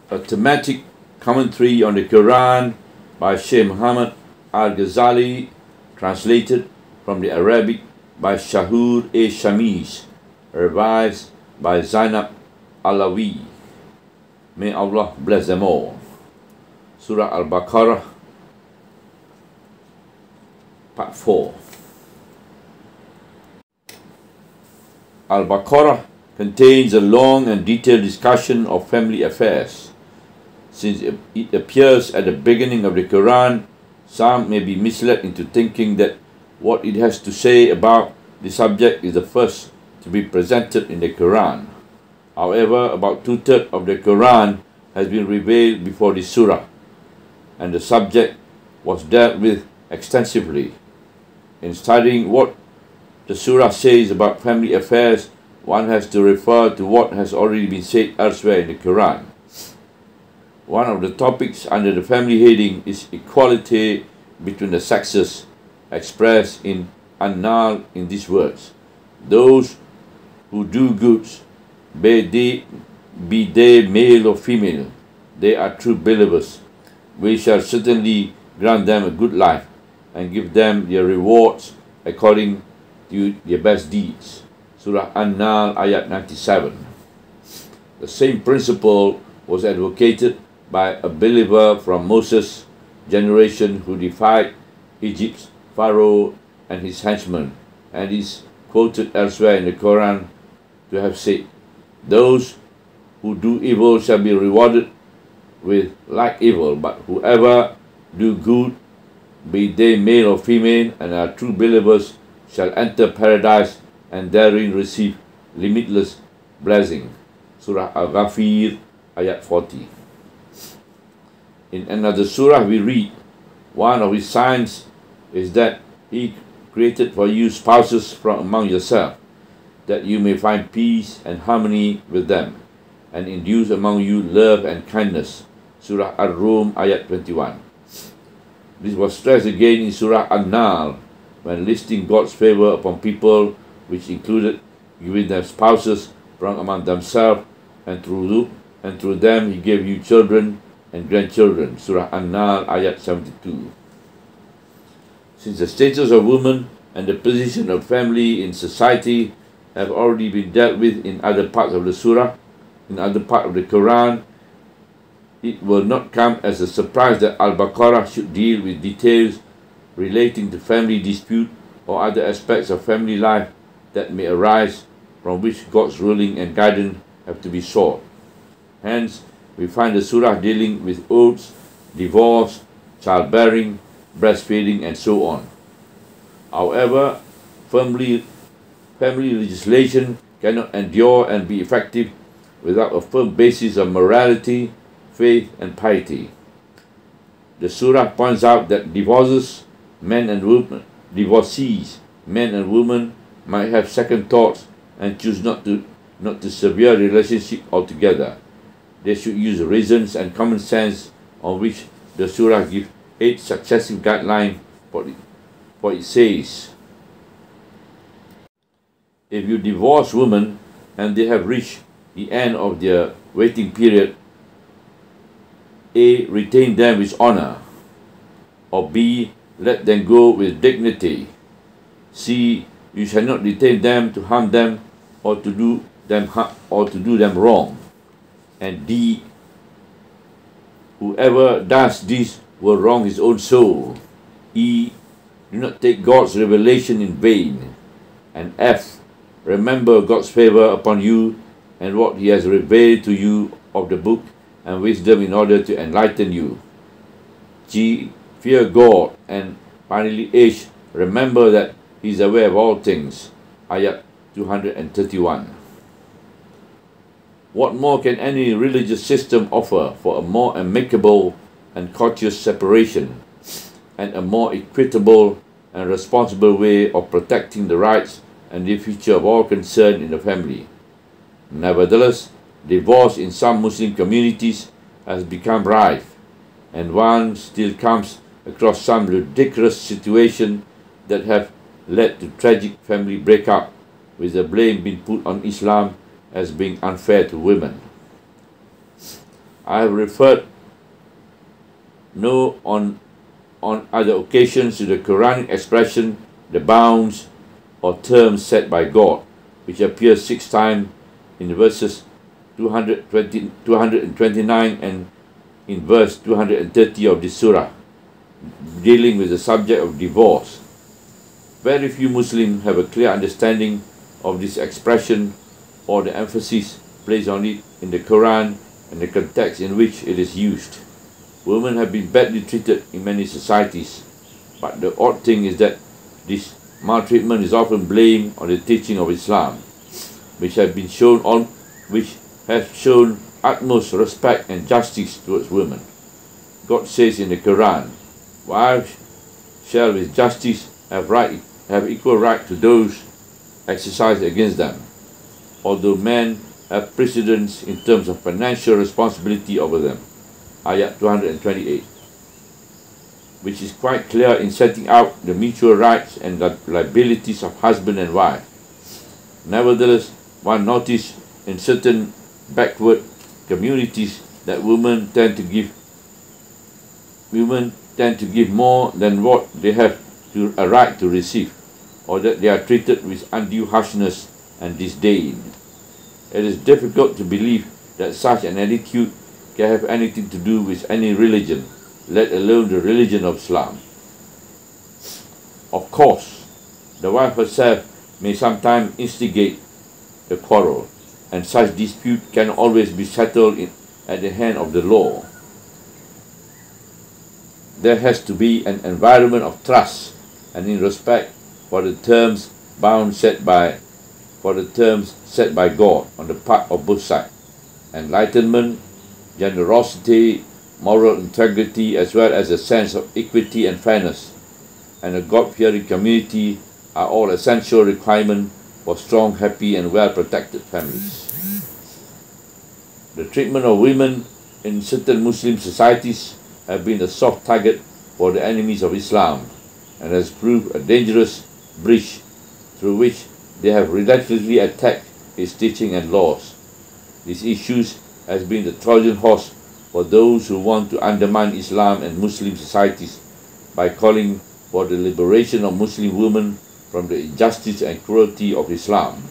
a thematic commentary on the Quran by Sheikh Muhammad al-Ghazali, translated from the Arabic by Shahur Shamish, revised by Zainab Alawi. May Allah bless them all. Surah Al Baqarah, Part 4. Al Baqarah contains a long and detailed discussion of family affairs. Since it appears at the beginning of the Quran, some may be misled into thinking that what it has to say about the subject is the first to be presented in the Quran. However, about 2/3 of the Quran has been revealed before the surah, and the subject was dealt with extensively. In studying what the surah says about family affairs, one has to refer to what has already been said elsewhere in the Quran. One of the topics under the family heading is equality between the sexes, expressed in An-Nahl in these words: those who do goods, be they male or female, they are true believers. We shall certainly grant them a good life and give them their rewards according to their best deeds. Surah An-Nahl, ayat 97. The same principle was advocated by a believer from Moses' generation who defied Egypt's Pharaoh and his henchmen, and is quoted elsewhere in the Quran to have said, those who do evil shall be rewarded with like evil, but whoever do good, be they male or female, and are true believers, shall enter paradise and therein receive limitless blessing. Surah Al-Ghafir, ayat 40. In another surah we read, one of his signs is that he created for you spouses from among yourself, that you may find peace and harmony with them, and induce among you love and kindness. Surah Ar-Rum, ayat 21. This was stressed again in Surah An-Nahl, when listing God's favor upon people, which included giving them spouses from among themselves, and through them he gave you children and grandchildren. Surah An-Nahl, ayat 72. Since the status of women and the position of family in society have already been dealt with in other parts of the surah, in other parts of the Quran, it will not come as a surprise that Al-Baqarah should deal with details relating to family dispute or other aspects of family life that may arise, from which God's ruling and guidance have to be sought. Hence, we find the surah dealing with oaths, divorce, childbearing, breastfeeding, and so on. However, family legislation cannot endure and be effective without a firm basis of morality, faith, and piety. The surah points out that divorcees, men and women, might have second thoughts and choose not to sever a relationship altogether. They should use reasons and common sense, on which the surah gives 8 successive guidelines for it says, if you divorce women and they have reached the end of their waiting period, A. Retain them with honor, or B. Let them go with dignity. C. You shall not detain them to harm them or to do them wrong. And D. Whoever does this will wrong his own soul. E. Do not take God's revelation in vain. And F. Remember God's favor upon you and what He has revealed to you of the book and wisdom in order to enlighten you. G. Fear God. And finally H. Remember that He is aware of all things. Ayat 231. What more can any religious system offer for a more amicable and courteous separation, and a more equitable and responsible way of protecting the rights and the future of all concerned in the family? Nevertheless, divorce in some Muslim communities has become rife, and one still comes across some ludicrous situations that have led to tragic family breakup, with the blame being put on Islam as being unfair to women. I have referred on other occasions to the Quranic expression, the bounds or terms set by God, which appears 6 times in verses 229 and in verse 230 of this surah, dealing with the subject of divorce. Very few Muslims have a clear understanding of this expression or the emphasis placed on it in the Quran and the context in which it is used. Women have been badly treated in many societies, but the odd thing is that this maltreatment is often blamed on the teaching of Islam, which has shown utmost respect and justice towards women. God says in the Quran, "Wives shall with justice have equal right to those exercised against them, although men have precedence in terms of financial responsibility over them." Ayat 228, which is quite clear in setting out the mutual rights and liabilities of husband and wife. Nevertheless, one noticed in certain backward communities that women tend to give more than what they have a right to receive, or that they are treated with undue harshness and disdain. It is difficult to believe that such an attitude can have anything to do with any religion, let alone the religion of Islam. Of course, the wife herself may sometimes instigate the quarrel, and such dispute can always be settled at the hand of the law. There has to be an environment of trust and in respect for the terms set by God on the part of both sides. Enlightenment, generosity, moral integrity, as well as a sense of equity and fairness, and a God-fearing community are all essential requirements for strong, happy, and well-protected families. The treatment of women in certain Muslim societies have been a soft target for the enemies of Islam and has proved a dangerous breach through which they have relentlessly attacked its teaching and laws. These issues has been the Trojan horse for those who want to undermine Islam and Muslim societies by calling for the liberation of Muslim women from the injustice and cruelty of Islam.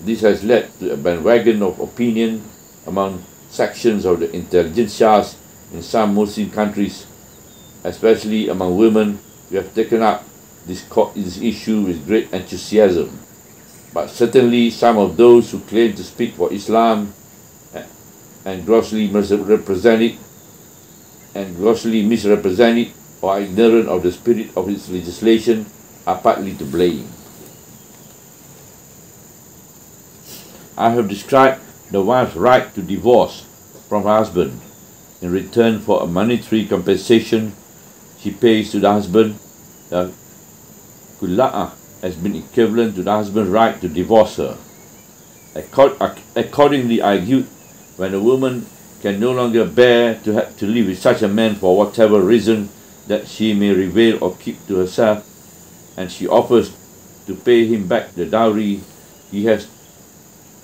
This has led to a bandwagon of opinion among sections of the intelligentsias in some Muslim countries, especially among women who have taken up this issue with great enthusiasm. But certainly some of those who claim to speak for Islam and grossly misrepresent it or are ignorant of the spirit of its legislation are partly to blame. I have described the wife's right to divorce from her husband in return for a monetary compensation she pays to the husband. The khula'ah has been equivalent to the husband's right to divorce her. Accordingly argued, when a woman can no longer bear to have to live with such a man for whatever reason that she may reveal or keep to herself, and she offers to pay him back the dowry he has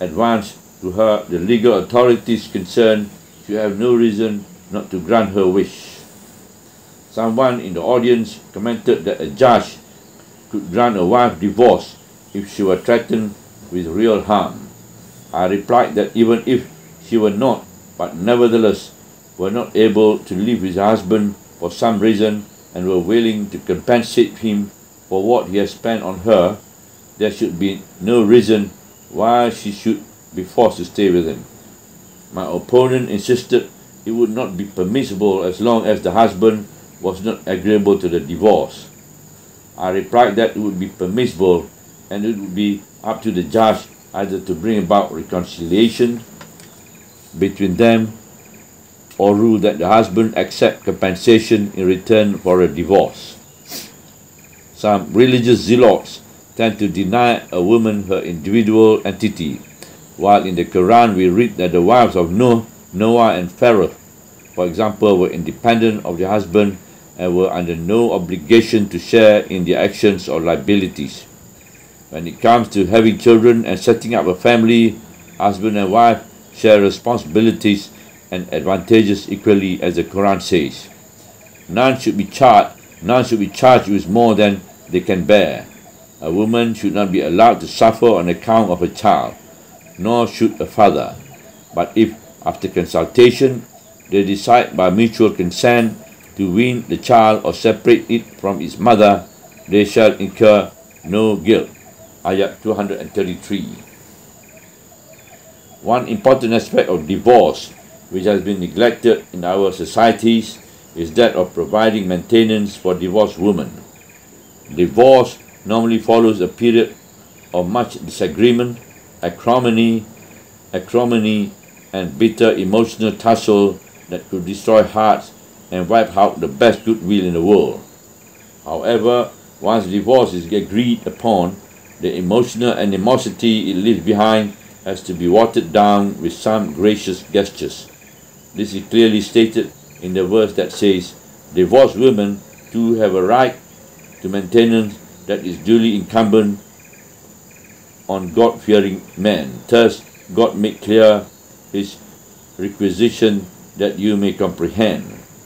advanced to her, the legal authorities concerned should have no reason not to grant her wish. Someone in the audience commented that a judge could grant a wife divorce if she were threatened with real harm. I replied that even if she were not, but nevertheless were not able to live with her husband for some reason and were willing to compensate him for what he has spent on her, there should be no reason why she should be forced to stay with him. My opponent insisted it would not be permissible as long as the husband was not agreeable to the divorce. I replied that it would be permissible and it would be up to the judge either to bring about reconciliation between them or rule that the husband accept compensation in return for a divorce. Some religious zealots tend to deny a woman her individual entity, while in the Quran we read that the wives of Noah and Pharaoh, for example, were independent of their husband and were under no obligation to share in their actions or liabilities. When it comes to having children and setting up a family, husband and wife share responsibilities and advantageous equally, as the Quran says. None should be charged with more than they can bear. A woman should not be allowed to suffer on account of a child, nor should a father. But if, after consultation, they decide by mutual consent to wean the child or separate it from its mother, they shall incur no guilt. Ayat 233. One important aspect of divorce which has been neglected in our societies is that of providing maintenance for divorced women. Divorce normally follows a period of much disagreement, acrimony, and bitter emotional tussle that could destroy hearts and wipe out the best goodwill in the world. However, once divorce is agreed upon, the emotional animosity it leaves behind has to be watered down with some gracious gestures. This is clearly stated in the verse that says, divorced women too have a right to maintenance that is duly incumbent on God-fearing men. Thus, God made clear His requisition that you may comprehend.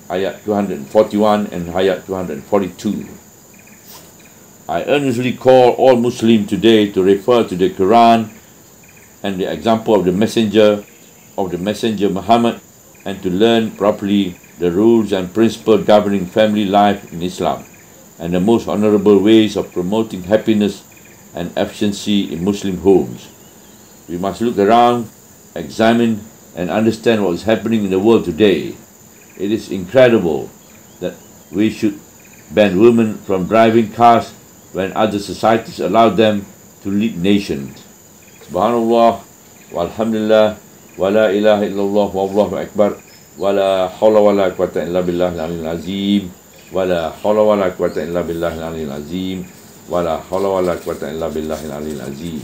Ayat 241 and Ayat 242. I earnestly call all Muslims today to refer to the Quran and the example of the Messenger Muhammad, and to learn properly the rules and principles governing family life in Islam, and the most honorable ways of promoting happiness and efficiency in Muslim homes. We must look around, examine, and understand what is happening in the world today. It is incredible that we should ban women from driving cars when other societies allow them to lead nations. Subhanallah, walhamdulillah, wa la ilaha illallah, wallahu akbar, wa la hawla wa la quwwata illa billahi al-aliyyil azim, wa la hawla wa la quwwata illa billahi al-aliyyil azim, wa la hawla wa la quwwata illa billahi al-aliyyil azim.